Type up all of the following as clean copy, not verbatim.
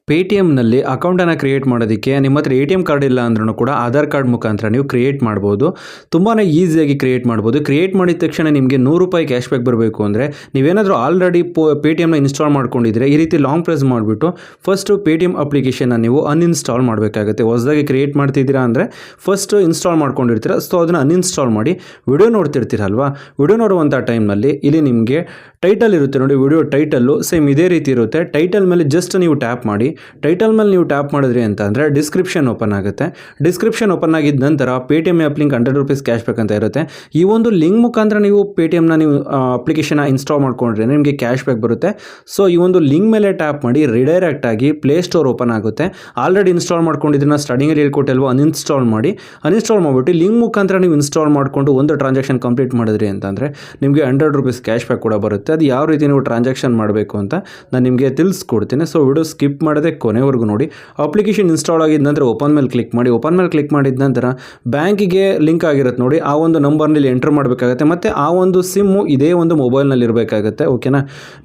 ಪೇಟಿಎಮ್ನಲ್ಲಿ ಅಕೌಂಟನ್ನು ಕ್ರಿಯೇಟ್ ಮಾಡೋದಕ್ಕೆ ನಿಮ್ಮ ಹತ್ರ ಎ ಟಿ ಎಮ್ ಕಾರ್ಡ್ ಇಲ್ಲ ಅಂದ್ರೂ ಕೂಡ ಆಧಾರ್ ಕಾರ್ಡ್ ಮುಖಾಂತರ ನೀವು ಕ್ರಿಯೇಟ್ ಮಾಡ್ಬೋದು. ತುಂಬಾ ಈಸಿಯಾಗಿ ಕ್ರಿಯೇಟ್ ಮಾಡ್ಬೋದು. ಕ್ರಿಯೇಟ್ ಮಾಡಿದ ತಕ್ಷಣ ನಿಮಗೆ ₹100 ಕ್ಯಾಶ್ ಬ್ಯಾಕ್ ಬರಬೇಕು ಅಂದರೆ ನೀವೇನಾದರೂ ಆಲ್ರೆಡಿ ಪೇಟಿಎಮ್ನ ಇನ್ಸ್ಟಾಲ್ ಮಾಡ್ಕೊಂಡಿದ್ರೆ ಈ ರೀತಿ ಲಾಂಗ್ ಪ್ರೆಸ್ ಮಾಡಿಬಿಟ್ಟು ಫಸ್ಟು ಪೇಟಿಎಮ್ ಅಪ್ಲಿಕೇಶನ್ನ ನೀವು ಅನ್ಇನ್ಸ್ಟಾಲ್ ಮಾಡಬೇಕಾಗುತ್ತೆ. ಹೊಸದಾಗಿ ಕ್ರಿಯೇಟ್ ಮಾಡ್ತಿದ್ದೀರಾ ಅಂದರೆ ಫಸ್ಟು ಇನ್ಸ್ಟಾಲ್ ಮಾಡ್ಕೊಂಡಿರ್ತೀರ, ಸೊ ಅದನ್ನು ಅನ್ಇನ್ಸ್ಟಾಲ್ ಮಾಡಿ. ವಿಡಿಯೋ ನೋಡ್ತಿರ್ತೀರಲ್ವಾ, ವಿಡಿಯೋ ನೋಡುವಂಥ ಟೈಮ್ನಲ್ಲಿ ಇಲ್ಲಿ ನಿಮಗೆ ಟೈಟಲ್ ಇರುತ್ತೆ ನೋಡಿ, ವಿಡಿಯೋ ಟೈಟಲ್ಲು ಸೇಮ್ ಇದೇ ರೀತಿ ಇರುತ್ತೆ. ಟೈಟಲ್ ಮೇಲೆ ಜಸ್ಟ್ ನೀವು ಟ್ಯಾಪ್ ಮಾಡಿ. ಟೈಟಲ್ ಮೇಲೆ ನೀವು ಟ್ಯಾಪ್ ಮಾಡಿದ್ರಿ ಅಂತ ಅಂದರೆ ಡಿಸ್ಕ್ರಿಪ್ಷನ್ ಓಪನ್ ಆಗುತ್ತೆ. ಡಿಸ್ಕ್ರಿಪ್ಷನ್ ಓಪನ್ ಆಗಿದ್ದ ನಂತರ Paytm app link ₹100 cash back ಅಂತ ಇರುತ್ತೆ. ಈ ಒಂದು ಲಿಂಕ್ ಮುಖಾಂತರ ನೀವು ಪೇಟಿಎಮ್ನ ನೀವು ಅಪ್ಲಿಕೇಶನ್ ಇನ್ಸ್ಟಾಲ್ ಮಾಡ್ಕೊಂಡ್ರೆ ನಿಮಗೆ ಕ್ಯಾಶ್ ಬ್ಯಾಕ್ ಬರುತ್ತೆ. ಸೊ ಈ ಒಂದು ಲಿಂಕ್ ಮೇಲೆ ಟ್ಯಾಪ್ ಮಾಡಿ ರಿಡೈರೆಕ್ಟ್ ಆಗಿ ಪ್ಲೇ ಸ್ಟೋರ್ ಓಪನ್ ಆಗುತ್ತೆ. ಆಲ್ರೆಡಿ ಇನ್ಸ್ಟಾಲ್ ಮಾಡ್ಕೊಂಡಿದ್ದನ್ನ ಸ್ಟಾರ್ಟಿಂಗಲ್ಲಿ ಹೇಳ್ಕೊಟ್ಟಲ್ವೋ ಅನ್ಇನ್ಸ್ಟಾಲ್ ಮಾಡಿ. ಅನ್ಇನ್ಸ್ಟಾಲ್ ಮಾಡಿಬಿಟ್ಟು ಲಿಂಕ್ ಮುಖಾಂತರ ನೀವು ಇನ್ಸ್ಟಾಲ್ ಮಾಡಿಕೊಂಡು ಒಂದು ಟ್ರಾನ್ಸಾಕ್ಷನ್ ಕಂಪ್ಲೀಟ್ ಮಾಡಿದ್ರಿ ಅಂತಂದರೆ ನಿಮಗೆ ₹100 ಕ್ಯಾಶ್ ಬ್ಯಾಕ್ ಕೂಡ ಬರುತ್ತೆ. ಅದು ಯಾವ ರೀತಿ ನೀವು ಟ್ರಾನ್ಸಾಕ್ಷನ್ ಮಾಡಬೇಕು ಅಂತ ನಾನು ನಿಮಗೆ ತಿಳಿಸ್ಕೊಡ್ತೀನಿ. ಸೊ ವಿಡಿಯೋ ಸ್ಕಿಪ್ ಮಾಡದೆ ಕೊನೆವರೆಗೂ ನೋಡಿ. ಅಪ್ಲಿಕೇಶನ್ ಇನ್ಸ್ಟಾಲ್ ಆಗಿದ ನಂತರ ಓಪನ್ ಮೇಲೆ ಕ್ಲಿಕ್ ಮಾಡಿ. ಓಪನ್ ಮೇಲೆ ಕ್ಲಿಕ್ ಮಾಡಿದ ನಂತರ ಬ್ಯಾಂಕಿಗೆ ಲಿಂಕ್ ಆಗಿರುತ್ತೆ ನೋಡಿ, ಆ ಒಂದು ನಂಬರ್ನಲ್ಲಿ ಎಂಟರ್ ಮಾಡಬೇಕಾಗುತ್ತೆ. ಮತ್ತು ಆ ಒಂದು ಸಿಮ್ಮು ಇದೇ ಒಂದು ಮೊಬೈಲ್ನಲ್ಲಿ ಇರಬೇಕಾಗುತ್ತೆ. ಓಕೆನಾ,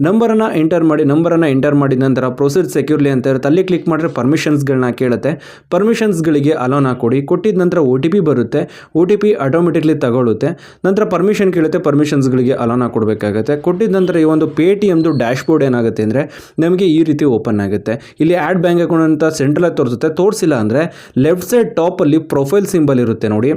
ನಂಬರನ್ನು ಎಂಟರ್ ಮಾಡಿ. ನಂಬರನ್ನು ಎಂಟರ್ ಮಾಡಿದ ನಂತರ ಪ್ರೊಸೀಡ್ ಸೆಕ್ಯೂರ್ಲಿ ಅಂತ ಇರುತ್ತೆ, ಅಲ್ಲಿ ಕ್ಲಿಕ್ ಮಾಡಿದ್ರೆ ಪರ್ಮಿಷನ್ಸ್ಗಳನ್ನ ಕೇಳುತ್ತೆ. ಪರ್ಮಿಷನ್ಸ್ಗಳಿಗೆ ಅಲೋನ ಕೊಡಿ. ಕೊಟ್ಟಿದ ನಂತರ OTP ಬರುತ್ತೆ. OTP ಆಟೋಮೆಟಿಕ್ಲಿ ತಗೊಳ್ಳುತ್ತೆ. ನಂತರ ಪರ್ಮಿಷನ್ ಕೇಳುತ್ತೆ, ಪರ್ಮಿಷನ್ಸ್ಗಳಿಗೆ ಅಲೋನ ಕೊಡಬೇಕಾಗುತ್ತೆ. ಕೊಟ್ಟಿದ ನಂತರ ಈ ಒಂದು ಪೇಟಿಎಮ್ದು ಡ್ಯಾಶ್ ಬೋರ್ಡ್ ಏನಾಗುತ್ತೆ ಅಂದರೆ ನಮಗೆ ಈ ರೀತಿ ಓಪನ್ ಆಗುತ್ತೆ. ಇಲ್ಲಿ ಆ್ಯಡ್ ಬ್ಯಾಂಕ್ ಅಕೌಂಟ್ ಅಂತ ಸೆಂಟ್ರಲಾಗಿ ತೋರಿಸುತ್ತೆ. ತೋರಿಸಿಲ್ಲ ಅಂದರೆ ಲೆಫ್ಟ್ ಸೈಡ್ ಟಾಪಲ್ಲಿ ಪ್ರೊಫೈಲ್ ಸಿಂಬಲ್ ಇರುತ್ತೆ ನೋಡಿ.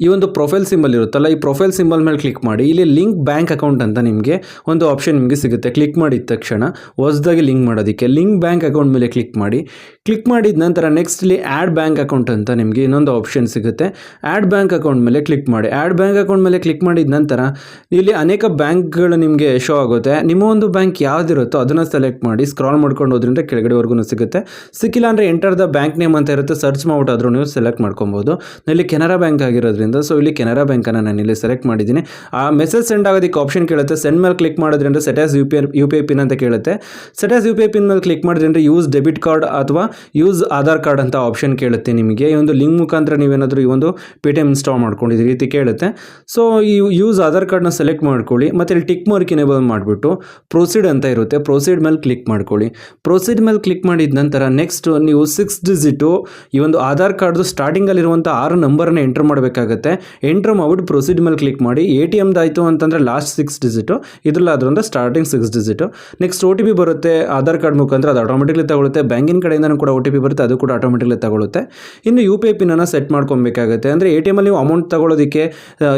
ಈ ಒಂದು ಪ್ರೊಫೈಲ್ ಸಿಂಬಲ್ ಇರುತ್ತಲ್ಲ, ಈ ಪ್ರೊಫೈಲ್ ಸಿಂಬಲ್ ಮೇಲೆ ಕ್ಲಿಕ್ ಮಾಡಿ. ಇಲ್ಲಿ ಲಿಂಕ್ ಬ್ಯಾಂಕ್ ಅಕೌಂಟ್ ಅಂತ ನಿಮಗೆ ಒಂದು ಆಪ್ಷನ್ ನಿಮಗೆ ಸಿಗುತ್ತೆ. ಕ್ಲಿಕ್ ಮಾಡಿದ ತಕ್ಷಣ ಹೊಸದಾಗಿ ಲಿಂಕ್ ಮಾಡೋದಕ್ಕೆ ಲಿಂಕ್ ಬ್ಯಾಂಕ್ ಅಕೌಂಟ್ ಮೇಲೆ ಕ್ಲಿಕ್ ಮಾಡಿ. ಕ್ಲಿಕ್ ಮಾಡಿದ ನಂತರ ನೆಕ್ಸ್ಟ್ ಇಲ್ಲಿ ಆ್ಯಡ್ ಬ್ಯಾಂಕ್ ಅಕೌಂಟ್ ಅಂತ ನಿಮಗೆ ಇನ್ನೊಂದು ಆಪ್ಷನ್ ಸಿಗುತ್ತೆ. ಆ್ಯಡ್ ಬ್ಯಾಂಕ್ ಅಕೌಂಟ್ ಮೇಲೆ ಕ್ಲಿಕ್ ಮಾಡಿ. ಆ್ಯಡ್ ಬ್ಯಾಂಕ್ ಅಕೌಂಟ್ ಮೇಲೆ ಕ್ಲಿಕ್ ಮಾಡಿದ ನಂತರ ಇಲ್ಲಿ ಅನೇಕ ಬ್ಯಾಂಕ್ಗಳು ನಿಮಗೆ ಶೋ ಆಗುತ್ತೆ. ನಿಮ್ಮ ಒಂದು ಬ್ಯಾಂಕ್ ಯಾವುದಿರುತ್ತೋ ಅದನ್ನು ಸೆಲೆಕ್ಟ್ ಮಾಡಿ. ಸ್ಕ್ರಾಲ್ ಮಾಡ್ಕೊಂಡು ಹೋದ್ರಿಂದ ಕೆಳಗಡೆವರೆಗೂ ಸಿಗುತ್ತೆ. ಸಿಕ್ಕಿಲ್ಲ ಅಂದರೆ ಎಂಟರ್ ದ ಬ್ಯಾಂಕ್ ನೇಮ್ ಅಂತ ಇರುತ್ತೆ, ಸರ್ಚ್ ಮಾಡ್ಬಿಟ್ಟಾದ್ರೂ ನೀವು ಸೆಲೆಕ್ಟ್ ಮಾಡ್ಕೊಬೋದು. ಇಲ್ಲಿ ಕೆನರಾ ಬ್ಯಾಂಕ್ ಆಗಿರೋದ್ರಿಂದ ಸೊ ಇಲ್ಲಿ ಕೆನರಾ ಬ್ಯಾಂಕನ್ನು ನಾನು ಇಲ್ಲಿ ಸೆಲೆಕ್ಟ್ ಮಾಡಿದ್ದೀನಿ. ಆ ಮೆಸೇಜ್ ಸೆಂಡ್ ಆಗೋದಕ್ಕೆ ಆಪ್ಷನ್ ಕೇಳುತ್ತೆ. ಸೆಂಡ್ ಮೇಲೆ ಕ್ಲಿಕ್ ಮಾಡೋದ್ರಿಂದ set as U P I pin ಅಂತ ಕೇಳುತ್ತೆ. Set as U P I pin ಮೇಲೆ ಕ್ಲಿಕ್ ಮಾಡಿದ್ರೆ ಯೂಸ್ ಡೆಬಿಟ್ ಕಾರ್ಡ್ ಅಥವಾ ಯೂಸ್ ಆಧಾರ್ ಕಾರ್ಡ್ ಅಂತ ಆಪ್ಷನ್ ಕೇಳುತ್ತೆ ನಿಮಗೆ. ಈ ಒಂದು ಲಿಂಕ್ ಮುಖಾಂತರ ನೀವೇನಾದರೂ ಈ ಒಂದು ಪೇಟಿಎಮ್ ಇನ್ಸ್ಟಾಲ್ ಮಾಡ್ಕೊಂಡಿದ್ದೀರಿ ರೀತಿ ಕೇಳುತ್ತೆ. ಸೊ ಈ ಯೂಸ್ ಆಧಾರ್ ಕಾರ್ಡ್ನ ಸೆಲೆಕ್ಟ್ ಮಾಡ್ಕೊಳ್ಳಿ. ಮತ್ತು ಇಲ್ಲಿ ಟಿಕ್ ಮಾರ್ಕ್ ಎನೇಬಲ್ ಮಾಡಿಬಿಟ್ಟು ಪ್ರೊಸೀಡ್ ಅಂತ ಇರುತ್ತೆ, ಪ್ರೊಸೀಡ್ ಮೇಲೆ ಕ್ಲಿಕ್ ಮಾಡ್ಕೊಳ್ಳಿ. ಪ್ರೊಸೀಡ್ ಮೇಲೆ ಕ್ಲಿಕ್ ಮಾಡಿದ ನಂತರ ನೆಕ್ಸ್ಟ್ ನೀವು 6 ಡಿಜಿಟು ಈ ಒಂದು ಆಧಾರ್ ಕಾರ್ಡ್ದು ಸ್ಟಾರ್ಟಿಂಗಲ್ಲಿರುವಂಥ 6 ನಂಬರನ್ನು ಎಂಟರ್ ಮಾಡಬೇಕಾಗುತ್ತೆ. ಎಂಟರ್ ಮಾಡಿಬಿಟ್ಟು ಪ್ರೊಸೀಡ್ ಮೇಲೆ ಕ್ಲಿಕ್ ಮಾಡಿ. ATMದು ಆಯಿತು ಅಂತಂದರೆ ಲಾಸ್ಟ್ 6 ಡಿಜಿಟು, ಇದರಲ್ಲಾದ್ರಿಂದ ಸ್ಟಾರ್ಟಿಂಗ್ 6 ಡಿಜಿಟು. ನೆಕ್ಸ್ಟ್ OTP ಬರುತ್ತೆ ಆಧಾರ್ ಕಾರ್ಡ್ ಮುಖಾಂತರ, ಅದು ಆಟೋಮೆಟಿಕ್ಲಿ ತಗೊಳುತ್ತೆ. ಬ್ಯಾಂಕಿನ ಕಡೆಯಿಂದನೂ ಕೂಡ OTP ಬರುತ್ತೆ, ಅದು ಕೂಡ ಆಟೋಮೆಟಿಕ್ಲಿ ತಗೊಳುತ್ತೆ. ಇನ್ನು UPI ಪಿನ್ನನ್ನು ಸೆಟ್ ಮಾಡ್ಕೊಬೇಕಾಗುತ್ತೆ. ಅಂದರೆ ATMಲ್ಲಿ ನೀವು ಅಮೌಂಟ್ ತಗೊಳ್ಳೋದಕ್ಕೆ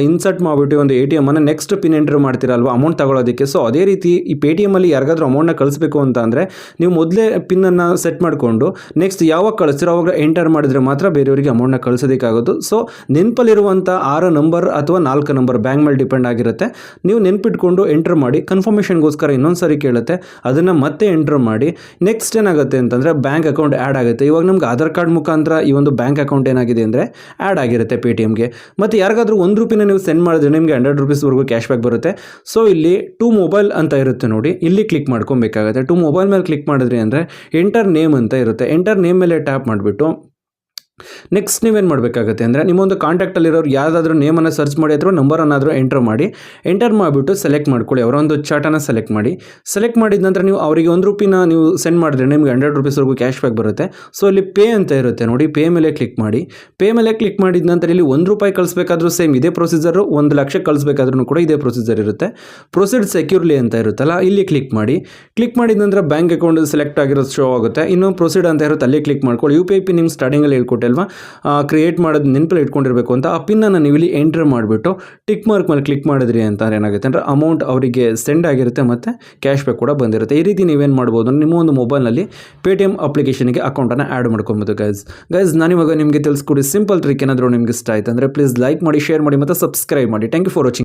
ಇನ್ಸರ್ಟ್ ಮಾಡಿಬಿಟ್ಟು ಒಂದು ATMನ್ನು ನೆಕ್ಸ್ಟ್ ಪಿನ್ ಎಂಟರ್ ಮಾಡ್ತೀರಲ್ವ ಅಮೌಂಟ್ ತಗೊಳ್ಳೋದಕ್ಕೆ. ಸೊ ಅದೇ ರೀತಿ ಈ ಪೇಟಿಎಮ್ಮಲ್ಲಿ ಯಾರಿಗಾದ್ರೂ ಅಮೌಂಟ್ನ ಕಳಿಸ್ಬೇಕು ಅಂತ ಅಂದರೆ ನೀವು ಮೊದಲೇ ಪಿನ್ನನ್ನು ಸೆಟ್ ಮಾಡಿಕೊಂಡು ನೆಕ್ಸ್ಟ್ ಯಾವಾಗ ಕಳಿಸ್ತೀರೋ ಅವಾಗ ಎಂಟರ್ ಮಾಡಿದರೆ ಮಾತ್ರ ಬೇರೆಯವರಿಗೆ ಅಮೌಂಟ್ನ ಕಳಿಸೋದಕ್ಕಾಗೋದು. ಸೊ ನೆನಪಲ್ಲಿರುವಂಥ 6 ನಂಬರ್ ಅಥವಾ 4 ನಂಬರ್ ಬ್ಯಾಂಕ್ ಮೇಲೆ ಡಿಪೆಂಡ್ ಆಗಿರುತ್ತೆ. ನೀವು ನೆನ್ಪಿಟ್ಕೊಂಡು ಎಂಟರ್ ಮಾಡಿ. ಕನ್ಫರ್ಮೇಷನ್ಗೋಸ್ಕರ ಇನ್ನೊಂದು ಸರಿ ಕೇಳುತ್ತೆ, ಅದನ್ನು ಮತ್ತೆ ಎಂಟರ್ ಮಾಡಿ. ನೆಕ್ಸ್ಟ್ ಏನಾಗುತ್ತೆ ಅಂತಂದರೆ ಬ್ಯಾಂಕ್ ಅಕೌಂಟ್ ಆ್ಯಡ್ ಆಗುತ್ತೆ. ಇವಾಗ ನಮ್ಗೆ ಆಧಾರ್ ಕಾರ್ಡ್ ಮುಖಾಂತರ ಈ ಒಂದು ಬ್ಯಾಂಕ್ ಅಕೌಂಟ್ ಏನಾಗಿದೆ ಅಂದರೆ ಆ್ಯಡ್ ಆಗಿರುತ್ತೆ ಪೇಟಿಎಮ್ಗೆ. ಮತ್ತು ಯಾರಿಗಾದ್ರೂ ₹1 ನೀವು ಸೆಂಡ್ ಮಾಡಿದ್ರೆ ನಿಮಗೆ ₹100 ಕ್ಯಾಶ್ ಬ್ಯಾಕ್ ಬರುತ್ತೆ. ಸೊ ಇಲ್ಲಿ ಟು ಮೊಬೈಲ್ ಅಂತ ಇರುತ್ತೆ ನೋಡಿ, ಇಲ್ಲಿ ಕ್ಲಿಕ್ ಮಾಡ್ಕೊಬೇಕಾಗುತ್ತೆ. ಟು ಮೊಬೈಲ್ ಮೇಲೆ ಕ್ಲಿಕ್ ಮಾಡಿದ್ರಿ ಅಂದರೆ ಎಂಟರ್ ನೇಮ್ ಅಂತ ಇರುತ್ತೆ. ಎಂಟರ್ ನೇಮ್ ಮೇಲೆ ಟ್ಯಾಪ್ ಮಾಡಿಬಿಟ್ಟು ನೆಕ್ಸ್ಟ್ ನೀವೇನು ಮಾಡಬೇಕಾಗುತ್ತೆ ಅಂದರೆ ನಿಮ್ಮೊಂದು ಕಾಂಟ್ಯಾಕ್ಟಲ್ಲಿರೋರು ಯಾವುದಾದ್ರೂ ನೇಮನ್ನು ಸರ್ಚ್ ಮಾಡಿ ಅಥವಾ ನಂಬರನ್ನಾದರೂ ಎಂಟರ್ ಮಾಡಿ. ಎಂಟರ್ ಮಾಡಿಬಿಟ್ಟು ಸೆಲೆಕ್ಟ್ ಮಾಡ್ಕೊಳ್ಳಿ. ಅವರ ಒಂದು ಚಾಟನ್ನು ಸೆಲೆಕ್ಟ್ ಮಾಡಿ. ಸೆಲೆಕ್ಟ್ ಮಾಡಿದ ನಂತರ ನೀವು ಅವರಿಗೆ ₹1 ನೀವು ಸೆಂಡ್ ಮಾಡಿದ್ರೆ ನಿಮಗೆ ₹100 ಕ್ಯಾಶ್ ಬ್ಯಾಕ್ ಬರುತ್ತೆ. ಸೊ ಇಲ್ಲಿ ಪೇ ಅಂತ ಇರುತ್ತೆ ನೋಡಿ, ಪೇ ಮೇಲೆ ಕ್ಲಿಕ್ ಮಾಡಿ. ಪೇ ಮೇಲೆ ಕ್ಲಿಕ್ ಮಾಡಿದ ನಂತರ ಇಲ್ಲಿ ₹1 ಕಳಿಸ್ಬೇಕಾದ್ರೂ ಸೇಮ್ ಇದೇ ಪ್ರೊಸೀಜರು, 1 ಲಕ್ಷ ಕಳಿಸ್ಬೇಕಾದ್ರೂ ಕೂಡ ಇದೇ ಪ್ರೊಸೀಜರ್ ಇರುತ್ತೆ. ಪ್ರೊಸೀಡ್ ಸೆಕ್ಯೂರ್ಲಿ ಅಂತ ಇರುತ್ತಲ್ಲ, ಇಲ್ಲಿ ಕ್ಲಿಕ್ ಮಾಡಿ. ಕ್ಲಿಕ್ ಮಾಡಿದ ನಂತರ ಬ್ಯಾಂಕ್ ಅಕೌಂಟ್ ಸೆಲೆಕ್ಟ್ ಆಗಿರೋದು ಶೋ ಆಗುತ್ತೆ. ಇನ್ನು ಪ್ರೊಸೀಡ್ ಅಂತ ಇರುತ್ತೆ, ಅಲ್ಲಿ ಕ್ಲಿಕ್ ಮಾಡ್ಕೊಳ್ಳಿ. UPI ಪಿನ್ ನಿಮ್ಗೆ ಸ್ಟಾರ್ಟಿಂಗಲ್ಲಿ ಹೇಳ್ಕೊಟ್ಟೆ ಅಲ್ವಾ, ಕ್ರಿಯೇಟ್ ಮಾಡೋದು ನೆನಪಲ್ಲಿ ಇಟ್ಕೊಂಡಿರಬೇಕು ಅಂತ. ಆ ಪಿನ್ನನ್ನು ನೀವು ಇಲ್ಲಿ ಎಂಟರ್ ಮಾಡಿಬಿಟ್ಟು ಟಿಕ್ ಮಾರ್ಕ್ ಮೇಲೆ ಕ್ಲಿಕ್ ಮಾಡಿದ್ರಿ ಅಂತ ಏನಾಗುತ್ತೆ ಅಂದರೆ ಅಮೌಂಟ್ ಅವರಿಗೆ ಸೆಂಡ್ ಆಗಿರುತ್ತೆ ಮತ್ತು ಕ್ಯಾಶ್ ಬ್ಯಾಕ್ ಕೂಡ ಬಂದಿರುತ್ತೆ. ಈ ರೀತಿ ನೀವೇನು ಮಾಡ್ಬೋದು, ನಿಮ್ಮ ಒಂದು ಮೊಬೈಲ್ನಲ್ಲಿ ಪೇಟಿಎಮ್ ಅಪ್ಲಿಕೇಶನ್ಗೆ ಅಕೌಂಟನ್ನು ಆ್ಯಡ್ ಮಾಡ್ಕೊಬೋದು. ಗೈಸ್ ನಾನಿವಾಗ ನಿಮಗೆ ತಿಳಿಸ್ಕೊಡಿ ಸಿಂಪಲ್ ಟ್ರಿಕ್. ಏನಾದರೂ ನಿಮ್ಗೆ ಇಷ್ಟ ಆಯ್ತು ಅಂದರೆ ಪ್ಲೀಸ್ ಲೈಕ್ ಮಾಡಿ, ಶೇರ್ ಮಾಡಿ ಮತ್ತು ಸಬ್ಸ್ಕ್ರೈಬ್ ಮಾಡಿ. Thank you for watching.